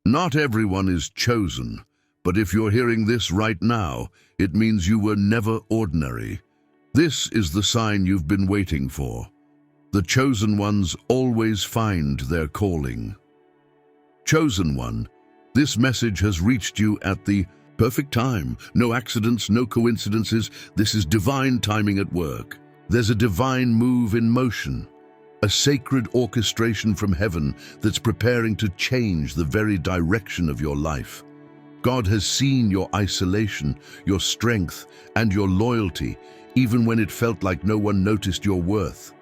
Not everyone is chosen, but if you're hearing this right now, it means you were never ordinary. This is the sign you've been waiting for. The chosen ones always find their calling. Chosen one, this message has reached you at the perfect time. No accidents, no coincidences. This is divine timing at work. There's a divine move in motion, a sacred orchestration from heaven that's preparing to change the very direction of your life. God has seen your isolation, your strength, and your loyalty, even when it felt like no one noticed your worth.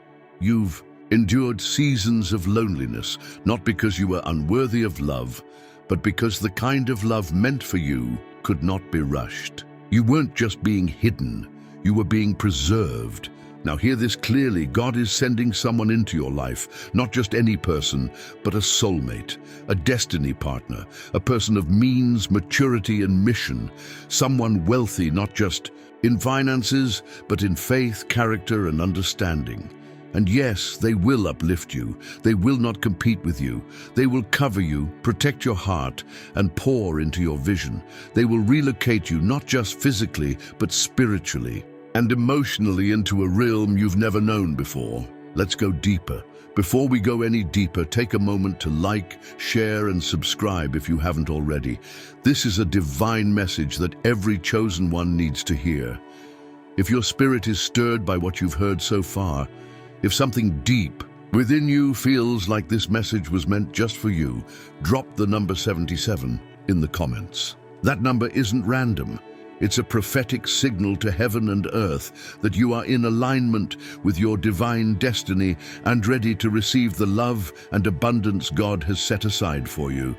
You've endured seasons of loneliness, not because you were unworthy of love, but because the kind of love meant for you could not be rushed. You weren't just being hidden, you were being preserved. Now hear this clearly, God is sending someone into your life, not just any person, but a soulmate, a destiny partner, a person of means, maturity, and mission, someone wealthy not just in finances, but in faith, character, and understanding. And yes, they will uplift you. They will not compete with you. They will cover you, protect your heart, and pour into your vision. They will relocate you not just physically, but spiritually and emotionally into a realm you've never known before. Let's go deeper. Before we go any deeper, take a moment to like, share, and subscribe if you haven't already. This is a divine message that every chosen one needs to hear. If your spirit is stirred by what you've heard so far, if something deep within you feels like this message was meant just for you, drop the number 77 in the comments. That number isn't random. It's a prophetic signal to heaven and earth that you are in alignment with your divine destiny and ready to receive the love and abundance God has set aside for you.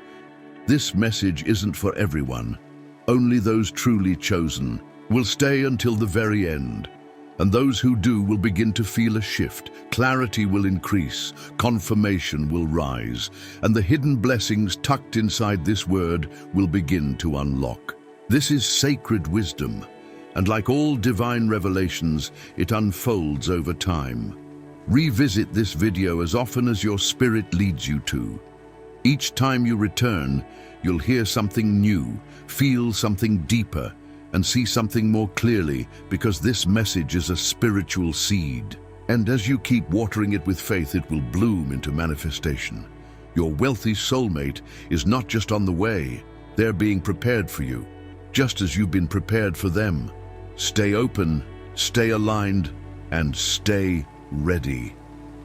This message isn't for everyone. Only those truly chosen will stay until the very end. And those who do will begin to feel a shift. Clarity will increase, confirmation will rise, and the hidden blessings tucked inside this word will begin to unlock. This is sacred wisdom, and like all divine revelations, it unfolds over time. Revisit this video as often as your spirit leads you to. Each time you return, you'll hear something new, feel something deeper, and see something more clearly, because this message is a spiritual seed. And as you keep watering it with faith, it will bloom into manifestation. Your wealthy soulmate is not just on the way, they're being prepared for you, just as you've been prepared for them. Stay open, stay aligned, and stay ready.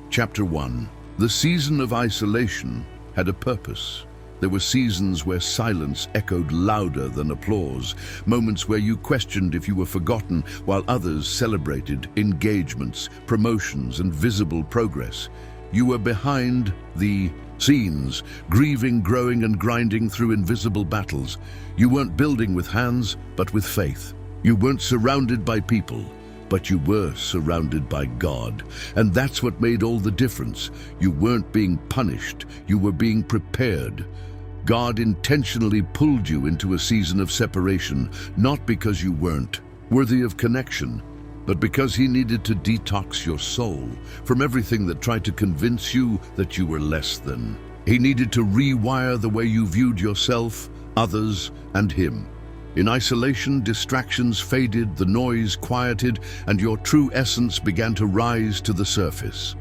Chapter 1. The season of isolation had a purpose. There were seasons where silence echoed louder than applause, moments where you questioned if you were forgotten while others celebrated engagements, promotions, and visible progress. You were behind the scenes, grieving, growing, and grinding through invisible battles. You weren't building with hands, but with faith. You weren't surrounded by people, but you were surrounded by God. And that's what made all the difference. You weren't being punished, you were being prepared. God intentionally pulled you into a season of separation, not because you weren't worthy of connection, but because He needed to detox your soul from everything that tried to convince you that you were less than. He needed to rewire the way you viewed yourself, others, and Him. In isolation, distractions faded, the noise quieted, and your true essence began to rise to the surface.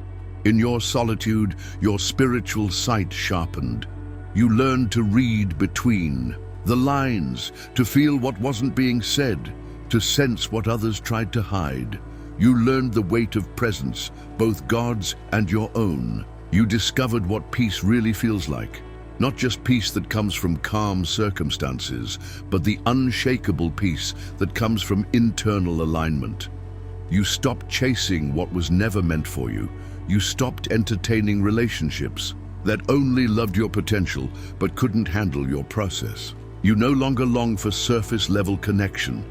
In your solitude, your spiritual sight sharpened. You learned to read between the lines, to feel what wasn't being said, to sense what others tried to hide. You learned the weight of presence, both God's and your own. You discovered what peace really feels like. Not just peace that comes from calm circumstances, but the unshakable peace that comes from internal alignment. You stopped chasing what was never meant for you. You stopped entertaining relationships that only loved your potential but couldn't handle your process. You no longer long for surface-level connection.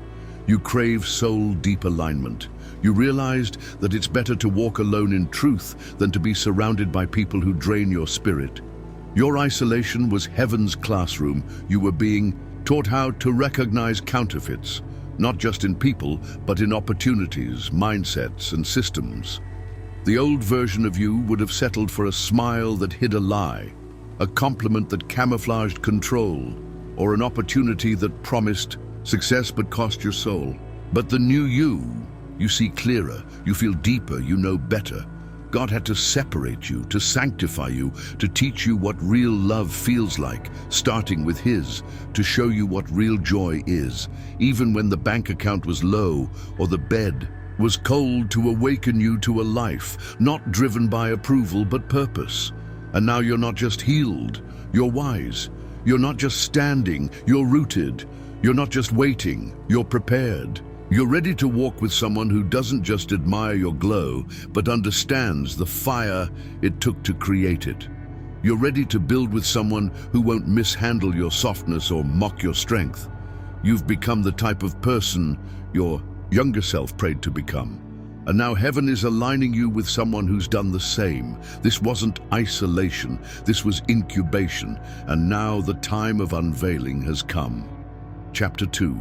You crave soul-deep alignment. You realized that it's better to walk alone in truth than to be surrounded by people who drain your spirit. Your isolation was heaven's classroom. You were being taught how to recognize counterfeits, not just in people, but in opportunities, mindsets, and systems. The old version of you would have settled for a smile that hid a lie, a compliment that camouflaged control, or an opportunity that promised success but cost your soul. But the new you see clearer, you feel deeper, you know better. God had to separate you, to sanctify you, to teach you what real love feels like, starting with His, to show you what real joy is, even when the bank account was low or the bed was cold, to awaken you to a life not driven by approval but purpose. And now you're not just healed, you're wise. You're not just standing, you're rooted. You're not just waiting, you're prepared. You're ready to walk with someone who doesn't just admire your glow, but understands the fire it took to create it. You're ready to build with someone who won't mishandle your softness or mock your strength. You've become the type of person your younger self prayed to become. And now heaven is aligning you with someone who's done the same. This wasn't isolation, this was incubation, and now the time of unveiling has come. Chapter 2.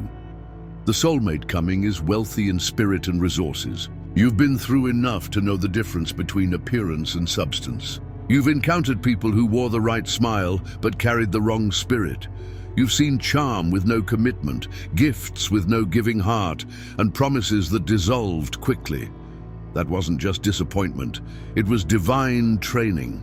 The soulmate coming is wealthy in spirit and resources. You've been through enough to know the difference between appearance and substance. You've encountered people who wore the right smile but carried the wrong spirit. You've seen charm with no commitment, gifts with no giving heart, and promises that dissolved quickly. That wasn't just disappointment, it was divine training.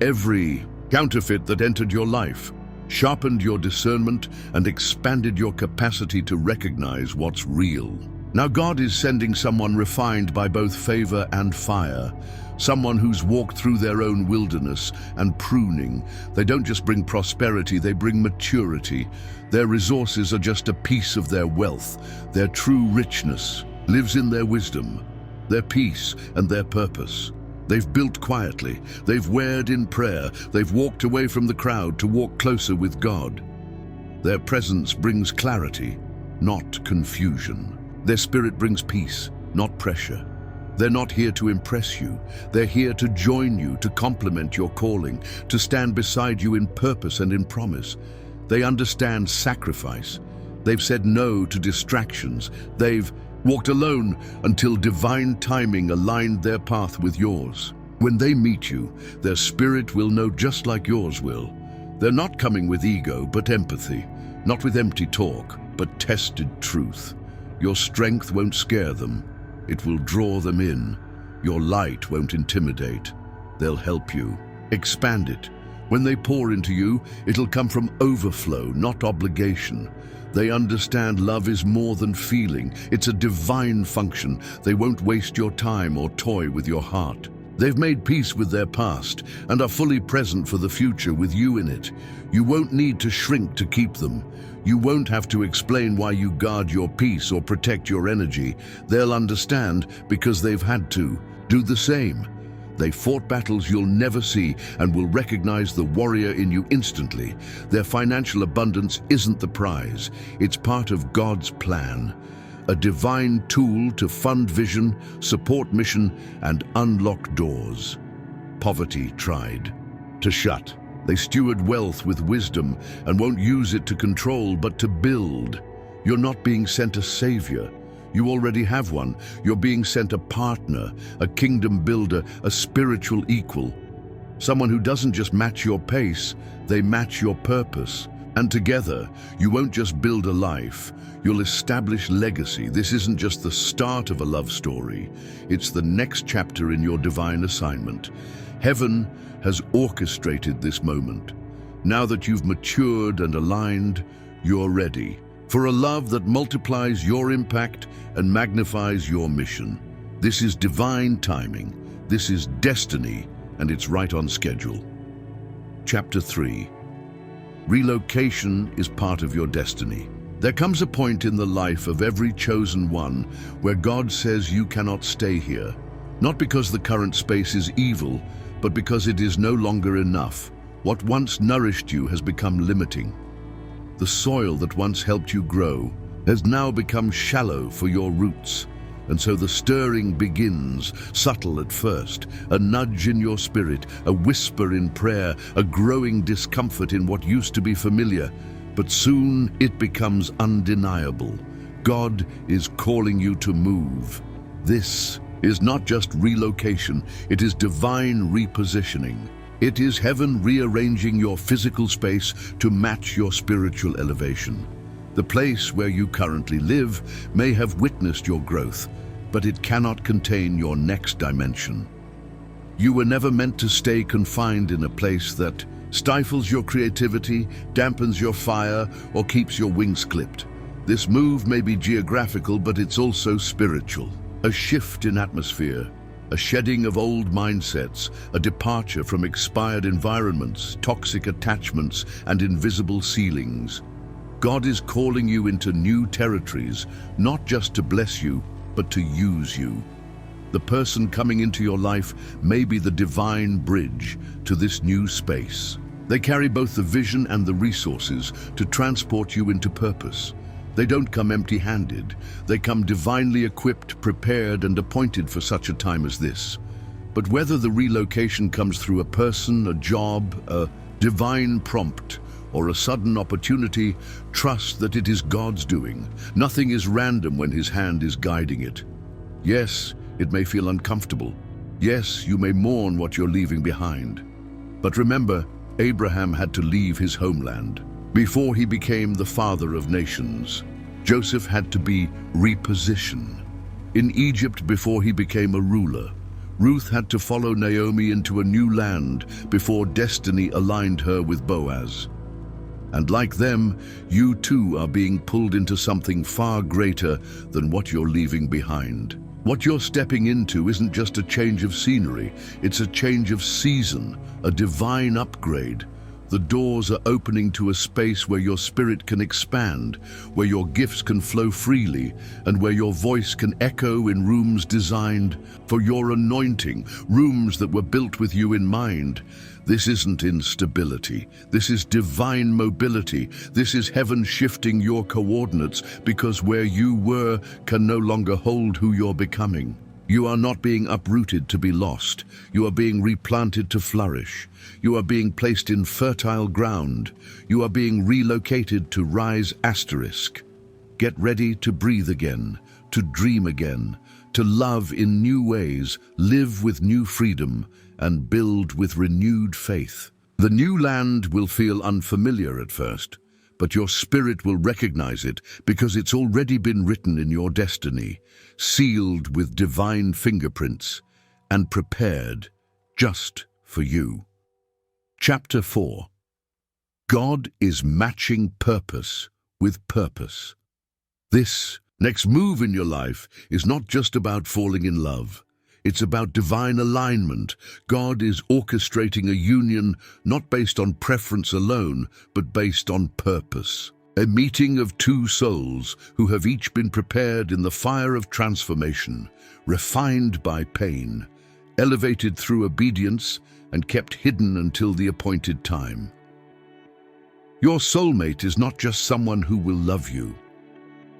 Every counterfeit that entered your life sharpened your discernment and expanded your capacity to recognize what's real. Now God is sending someone refined by both favor and fire, someone who's walked through their own wilderness and pruning. They don't just bring prosperity, they bring maturity. Their resources are just a piece of their wealth. Their true richness lives in their wisdom, their peace, and their purpose. They've built quietly, they've wared in prayer, they've walked away from the crowd to walk closer with God. Their presence brings clarity, not confusion. Their spirit brings peace, not pressure. They're not here to impress you. They're here to join you, to complement your calling, to stand beside you in purpose and in promise. They understand sacrifice. They've said no to distractions. They've walked alone until divine timing aligned their path with yours. When they meet you, their spirit will know just like yours will. They're not coming with ego, but empathy. Not with empty talk, but tested truth. Your strength won't scare them. It will draw them in. Your light won't intimidate. They'll help you. Expand it. When they pour into you, it'll come from overflow, not obligation. They understand love is more than feeling. It's a divine function. They won't waste your time or toy with your heart. They've made peace with their past and are fully present for the future with you in it. You won't need to shrink to keep them. You won't have to explain why you guard your peace or protect your energy. They'll understand because they've had to. Do the same. They fought battles you'll never see and will recognize the warrior in you instantly. Their financial abundance isn't the prize. It's part of God's plan. A divine tool to fund vision, support mission, and unlock doors. Poverty tried to shut. They steward wealth with wisdom and won't use it to control but to build. You're not being sent a savior. You already have one. You're being sent a partner, a kingdom builder, a spiritual equal. Someone who doesn't just match your pace, they match your purpose. And together, you won't just build a life, you'll establish legacy. This isn't just the start of a love story, it's the next chapter in your divine assignment. Heaven has orchestrated this moment. Now that you've matured and aligned, you're ready for a love that multiplies your impact and magnifies your mission. This is divine timing, this is destiny, and it's right on schedule. Chapter 3. Relocation is part of your destiny. There comes a point in the life of every chosen one where God says you cannot stay here, not because the current space is evil, but because it is no longer enough. What once nourished you has become limiting. The soil that once helped you grow has now become shallow for your roots. And so the stirring begins, subtle at first, a nudge in your spirit, a whisper in prayer, a growing discomfort in what used to be familiar. But soon it becomes undeniable. God is calling you to move. This is not just relocation, it is divine repositioning. It is heaven rearranging your physical space to match your spiritual elevation. The place where you currently live may have witnessed your growth, but it cannot contain your next dimension. You were never meant to stay confined in a place that stifles your creativity, dampens your fire, or keeps your wings clipped. This move may be geographical, but it's also spiritual. A shift in atmosphere, a shedding of old mindsets, a departure from expired environments, toxic attachments, and invisible ceilings. God is calling you into new territories, not just to bless you, but to use you. The person coming into your life may be the divine bridge to this new space. They carry both the vision and the resources to transport you into purpose. They don't come empty-handed. They come divinely equipped, prepared, and appointed for such a time as this. But whether the relocation comes through a person, a job, a divine prompt, or a sudden opportunity, trust that it is God's doing. Nothing is random when His hand is guiding it. Yes, it may feel uncomfortable. Yes, you may mourn what you're leaving behind. But remember, Abraham had to leave his homeland. Before he became the father of nations, Joseph had to be repositioned. In Egypt, before he became a ruler, Ruth had to follow Naomi into a new land before destiny aligned her with Boaz. And like them, you too are being pulled into something far greater than what you're leaving behind. What you're stepping into isn't just a change of scenery, it's a change of season, a divine upgrade. The doors are opening to a space where your spirit can expand, where your gifts can flow freely, and where your voice can echo in rooms designed for your anointing, rooms that were built with you in mind. This isn't instability. This is divine mobility. This is heaven shifting your coordinates, because where you were can no longer hold who you're becoming. You are not being uprooted to be lost. You are being replanted to flourish. You are being placed in fertile ground. You are being relocated to rise asterisk. Get ready to breathe again, to dream again, to love in new ways, live with new freedom, and build with renewed faith. The new land will feel unfamiliar at first, but your spirit will recognize it because it's already been written in your destiny, sealed with divine fingerprints, and prepared just for you. Chapter 4. God is matching purpose with purpose. This next move in your life is not just about falling in love. It's about divine alignment. God is orchestrating a union not based on preference alone, but based on purpose. A meeting of two souls who have each been prepared in the fire of transformation, refined by pain, elevated through obedience, and kept hidden until the appointed time. Your soulmate is not just someone who will love you.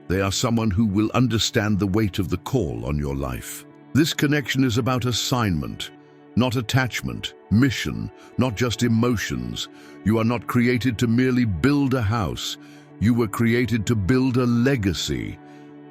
They are someone who will understand the weight of the call on your life. This connection is about assignment, not attachment, mission, not just emotions. You are not created to merely build a house. You were created to build a legacy.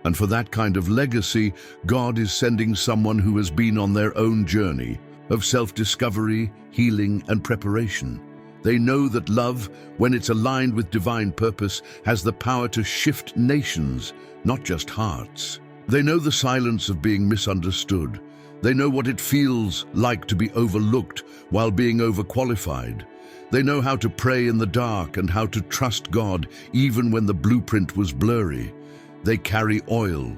And for that kind of legacy, God is sending someone who has been on their own journey of self-discovery, healing, and preparation. They know that love, when it's aligned with divine purpose, has the power to shift nations, not just hearts. They know the silence of being misunderstood. They know what it feels like to be overlooked while being overqualified. They know how to pray in the dark and how to trust God even when the blueprint was blurry. They carry oil.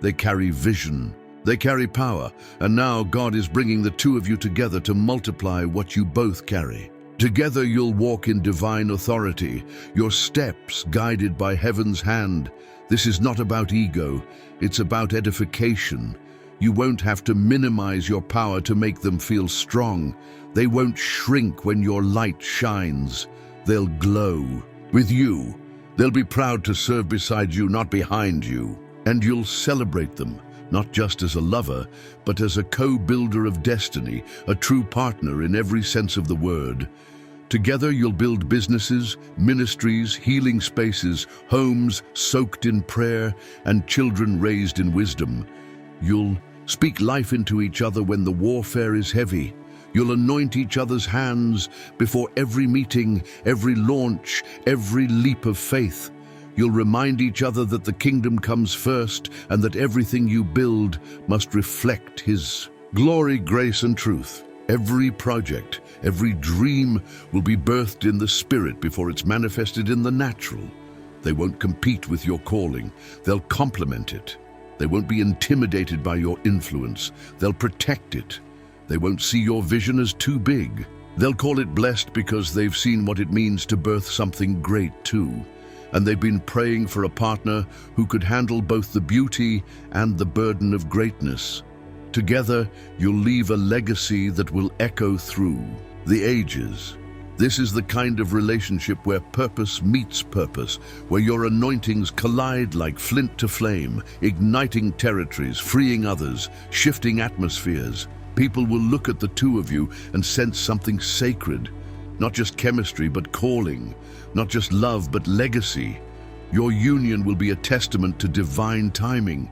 They carry vision. They carry power. And now God is bringing the two of you together to multiply what you both carry. Together you'll walk in divine authority, your steps guided by heaven's hand. This is not about ego, it's about edification. You won't have to minimize your power to make them feel strong. They won't shrink when your light shines. They'll glow with you. They'll be proud to serve beside you, not behind you. And you'll celebrate them, not just as a lover, but as a co-builder of destiny, a true partner in every sense of the word. Together you'll build businesses, ministries, healing spaces, homes soaked in prayer, and children raised in wisdom. You'll speak life into each other when the warfare is heavy. You'll anoint each other's hands before every meeting, every launch, every leap of faith. You'll remind each other that the kingdom comes first and that everything you build must reflect His glory, grace, and truth. Every project, every dream will be birthed in the Spirit before it's manifested in the natural. They won't compete with your calling. They'll complement it. They won't be intimidated by your influence. They'll protect it. They won't see your vision as too big. They'll call it blessed because they've seen what it means to birth something great too. And they've been praying for a partner who could handle both the beauty and the burden of greatness. Together, you'll leave a legacy that will echo through the ages. This is the kind of relationship where purpose meets purpose, where your anointings collide like flint to flame, igniting territories, freeing others, shifting atmospheres. People will look at the two of you and sense something sacred, not just chemistry, but calling, not just love, but legacy. Your union will be a testament to divine timing,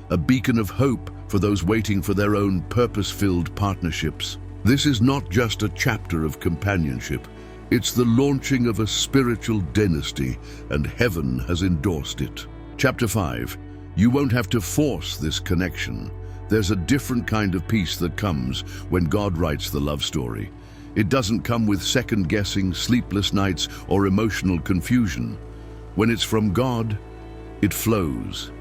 a beacon of hope for those waiting for their own purpose-filled partnerships. This is not just a chapter of companionship. It's the launching of a spiritual dynasty, and heaven has endorsed it. Chapter 5. You won't have to force this connection. There's a different kind of peace that comes when God writes the love story. It doesn't come with second-guessing, sleepless nights, or emotional confusion. When it's from God, it flows.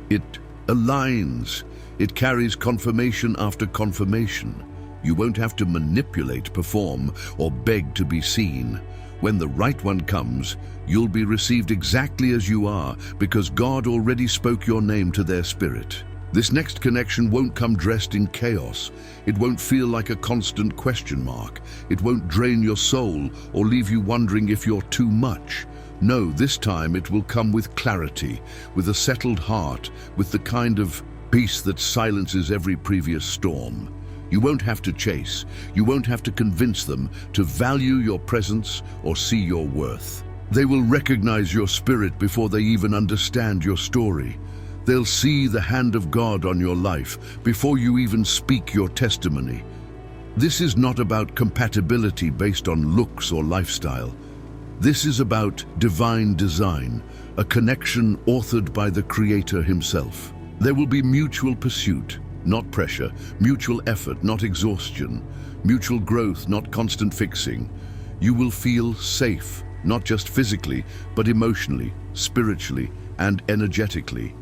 It aligns. It carries confirmation after confirmation. You won't have to manipulate, perform, or beg to be seen. When the right one comes, you'll be received exactly as you are because God already spoke your name to their spirit. This next connection won't come dressed in chaos. It won't feel like a constant question mark. It won't drain your soul or leave you wondering if you're too much. No, this time it will come with clarity, with a settled heart, with the kind of peace that silences every previous storm. You won't have to chase. You won't have to convince them to value your presence or see your worth. They will recognize your spirit before they even understand your story. They'll see the hand of God on your life before you even speak your testimony. This is not about compatibility based on looks or lifestyle. This is about divine design, a connection authored by the Creator Himself. There will be mutual pursuit, not pressure, mutual effort, not exhaustion, mutual growth, not constant fixing. You will feel safe, not just physically, but emotionally, spiritually, and energetically.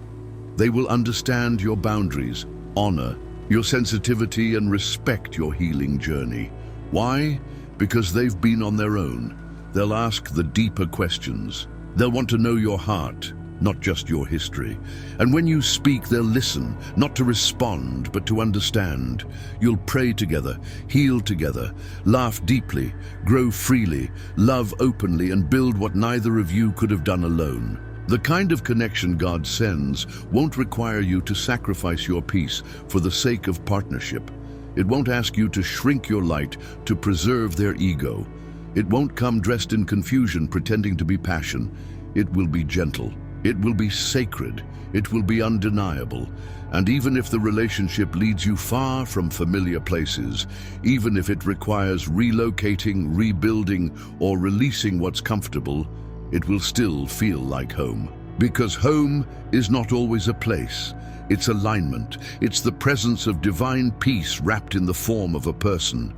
They will understand your boundaries, honor your sensitivity, and respect your healing journey. Why? Because they've been on their own. They'll ask the deeper questions. They'll want to know your heart, not just your history. And when you speak, they'll listen, not to respond, but to understand. You'll pray together, heal together, laugh deeply, grow freely, love openly, and build what neither of you could have done alone. The kind of connection God sends won't require you to sacrifice your peace for the sake of partnership. It won't ask you to shrink your light to preserve their ego. It won't come dressed in confusion, pretending to be passion. It will be gentle. It will be sacred. It will be undeniable. And even if the relationship leads you far from familiar places, even if it requires relocating, rebuilding, or releasing what's comfortable, it will still feel like home. Because home is not always a place. It's alignment. It's the presence of divine peace wrapped in the form of a person.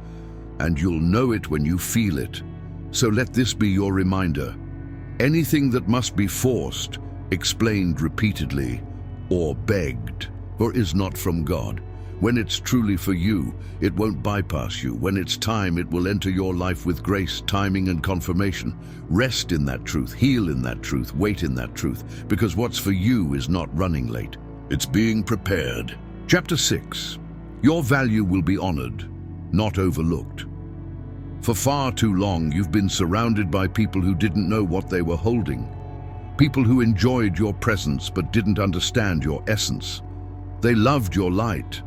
And you'll know it when you feel it. So let this be your reminder. Anything that must be forced, explained repeatedly, or begged, or is not from God. When it's truly for you, it won't bypass you. When it's time, it will enter your life with grace, timing, and confirmation. Rest in that truth, heal in that truth, wait in that truth, because what's for you is not running late. It's being prepared. Chapter 6. Your value will be honored, not overlooked. For far too long, you've been surrounded by people who didn't know what they were holding. People who enjoyed your presence but didn't understand your essence. They loved your light,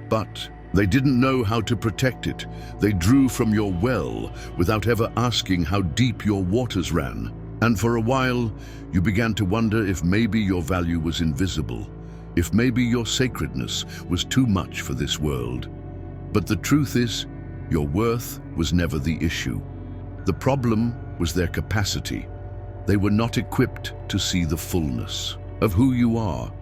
but they didn't know how to protect it. They drew from your well without ever asking how deep your waters ran. And for a while, you began to wonder if maybe your value was invisible, if maybe your sacredness was too much for this world. But the truth is, Your worth was never the issue. The problem was their capacity. They were not equipped to see the fullness of who you are.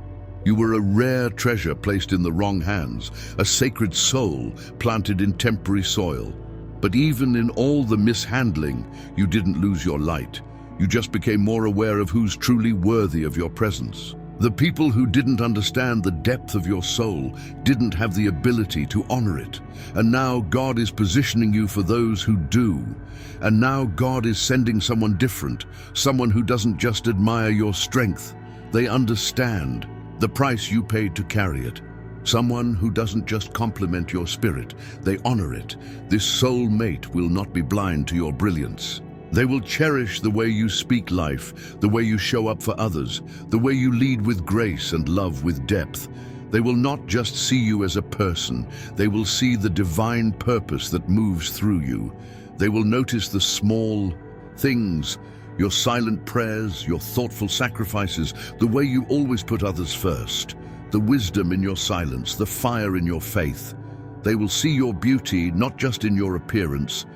You were a rare treasure placed in the wrong hands, a sacred soul planted in temporary soil. But even in all the mishandling, you didn't lose your light. You just became more aware of who's truly worthy of your presence. The people who didn't understand the depth of your soul didn't have the ability to honor it. And now God is positioning you for those who do. And now God is sending someone different, someone who doesn't just admire your strength. They understand the price you paid to carry it. Someone who doesn't just compliment your spirit, they honor it. This soulmate will not be blind to your brilliance. They will cherish the way you speak life, the way you show up for others, the way you lead with grace and love with depth. They will not just see you as a person, they will see the divine purpose that moves through you. They will notice the small things, your silent prayers, your thoughtful sacrifices, the way you always put others first, the wisdom in your silence, the fire in your faith. They will see your beauty not just in your appearance,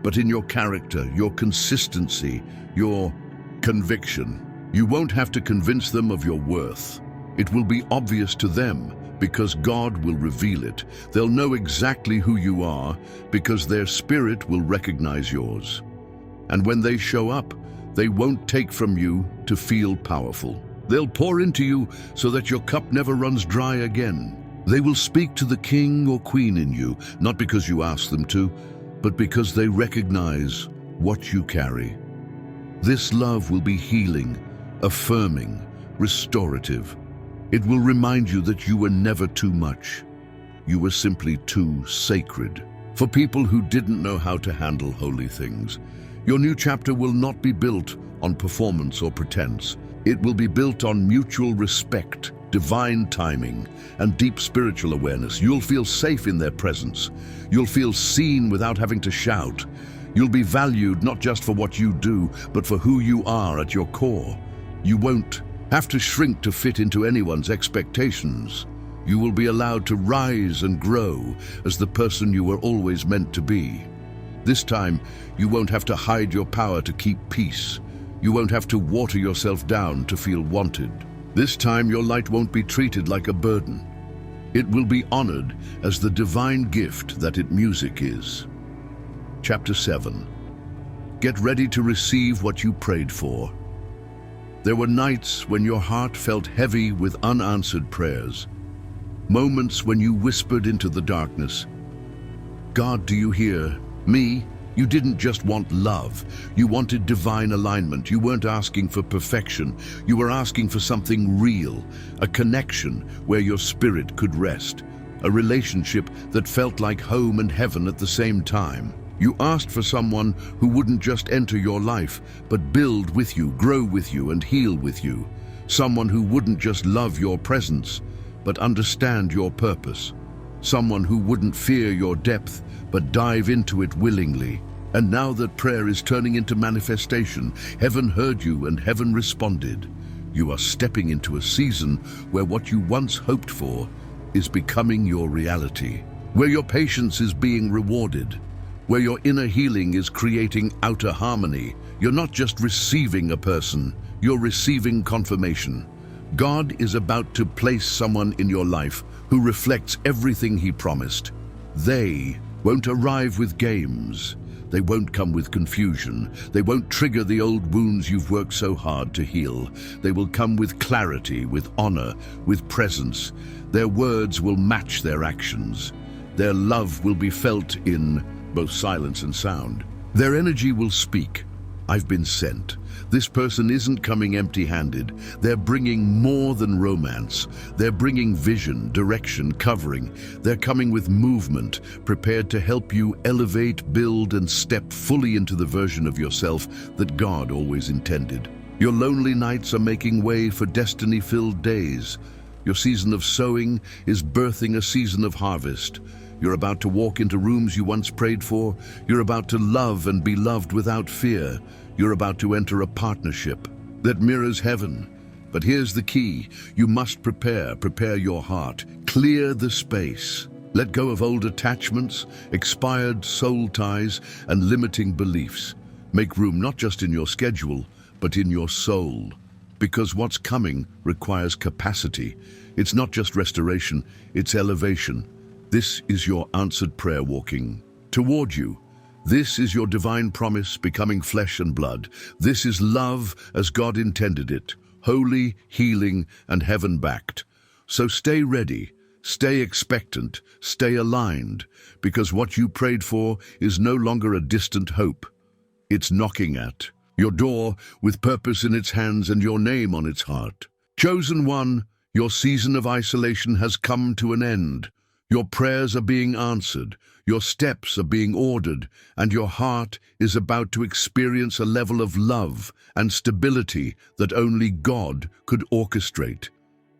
but in your character, your consistency, your conviction. You won't have to convince them of your worth. It will be obvious to them because God will reveal it. They'll know exactly who you are because their spirit will recognize yours. And when they show up, they won't take from you to feel powerful. They'll pour into you so that your cup never runs dry again. They will speak to the king or queen in you, not because you ask them to, but because they recognize what you carry. This love will be healing, affirming, restorative. It will remind you that you were never too much. You were simply too sacred. For people who didn't know how to handle holy things, your new chapter will not be built on performance or pretense. It will be built on mutual respect, divine timing, and deep spiritual awareness. You'll feel safe in their presence. You'll feel seen without having to shout. You'll be valued not just for what you do, but for who you are at your core. You won't have to shrink to fit into anyone's expectations. You will be allowed to rise and grow as the person you were always meant to be. This time, you won't have to hide your power to keep peace. You won't have to water yourself down to feel wanted. This time, your light won't be treated like a burden. It will be honored as the divine gift that music is. Chapter 7. Get ready to receive what you prayed for. There were nights when your heart felt heavy with unanswered prayers. Moments when you whispered into the darkness, "God, do you hear me?" You didn't just want love, you wanted divine alignment. You weren't asking for perfection, you were asking for something real, a connection where your spirit could rest, a relationship that felt like home and heaven at the same time. You asked for someone who wouldn't just enter your life, but build with you, grow with you, and heal with you. Someone who wouldn't just love your presence, but understand your purpose. Someone who wouldn't fear your depth, but dive into it willingly. And now that prayer is turning into manifestation, heaven heard you and heaven responded. You are stepping into a season where what you once hoped for is becoming your reality, where your patience is being rewarded, where your inner healing is creating outer harmony. You're not just receiving a person, you're receiving confirmation. God is about to place someone in your life who reflects everything He promised. They won't arrive with games. They won't come with confusion. They won't trigger the old wounds you've worked so hard to heal. They will come with clarity, with honor, with presence. Their words will match their actions. Their love will be felt in both silence and sound. Their energy will speak. I've been sent. This person isn't coming empty-handed. They're bringing more than romance. They're bringing vision, direction, covering. They're coming with movement, prepared to help you elevate, build, and step fully into the version of yourself that God always intended. Your lonely nights are making way for destiny-filled days. Your season of sowing is birthing a season of harvest. You're about to walk into rooms you once prayed for. You're about to love and be loved without fear. You're about to enter a partnership that mirrors heaven. But here's the key. You must prepare your heart. Clear the space. Let go of old attachments, expired soul ties, and limiting beliefs. Make room not just in your schedule, but in your soul. Because what's coming requires capacity. It's not just restoration, it's elevation. This is your answered prayer walking toward you. This is your divine promise becoming flesh and blood. This is love as God intended it, holy, healing, and heaven-backed. So stay ready, stay expectant, stay aligned, because what you prayed for is no longer a distant hope. It's knocking at your door with purpose in its hands and your name on its heart. Chosen one, your season of isolation has come to an end. Your prayers are being answered, your steps are being ordered, and your heart is about to experience a level of love and stability that only God could orchestrate.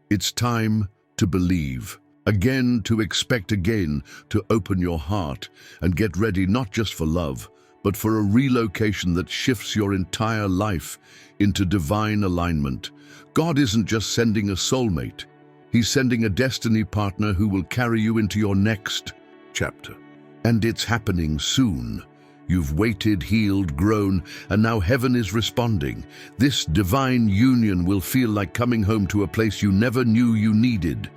It's time to believe, again to expect again, to open your heart and get ready not just for love, but for a relocation that shifts your entire life into divine alignment. God isn't just sending a soulmate, He's sending a destiny partner who will carry you into your next chapter. And it's happening soon. You've waited, healed, grown, and now heaven is responding. This divine union will feel like coming home to a place you never knew you needed.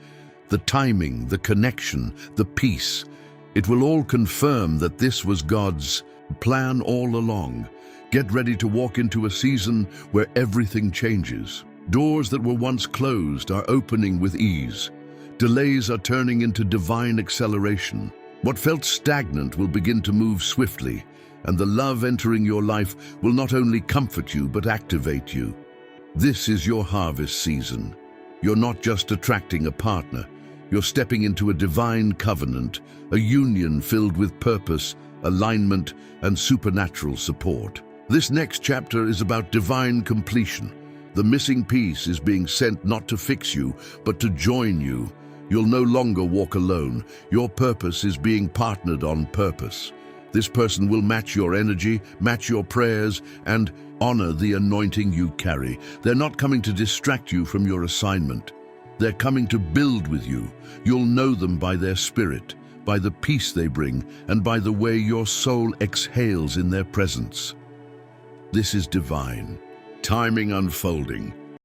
The timing, the connection, the peace. It will all confirm that this was God's plan all along. Get ready to walk into a season where everything changes. Doors that were once closed are opening with ease. Delays are turning into divine acceleration. What felt stagnant will begin to move swiftly, and the love entering your life will not only comfort you but activate you. This is your harvest season. You're not just attracting a partner, you're stepping into a divine covenant, a union filled with purpose, alignment, and supernatural support. This next chapter is about divine completion. The missing piece is being sent not to fix you, but to join you. You'll no longer walk alone. Your purpose is being partnered on purpose. This person will match your energy, match your prayers, and honor the anointing you carry. They're not coming to distract you from your assignment. They're coming to build with you. You'll know them by their spirit, by the peace they bring, and by the way your soul exhales in their presence. This is divine. Timing unfolding.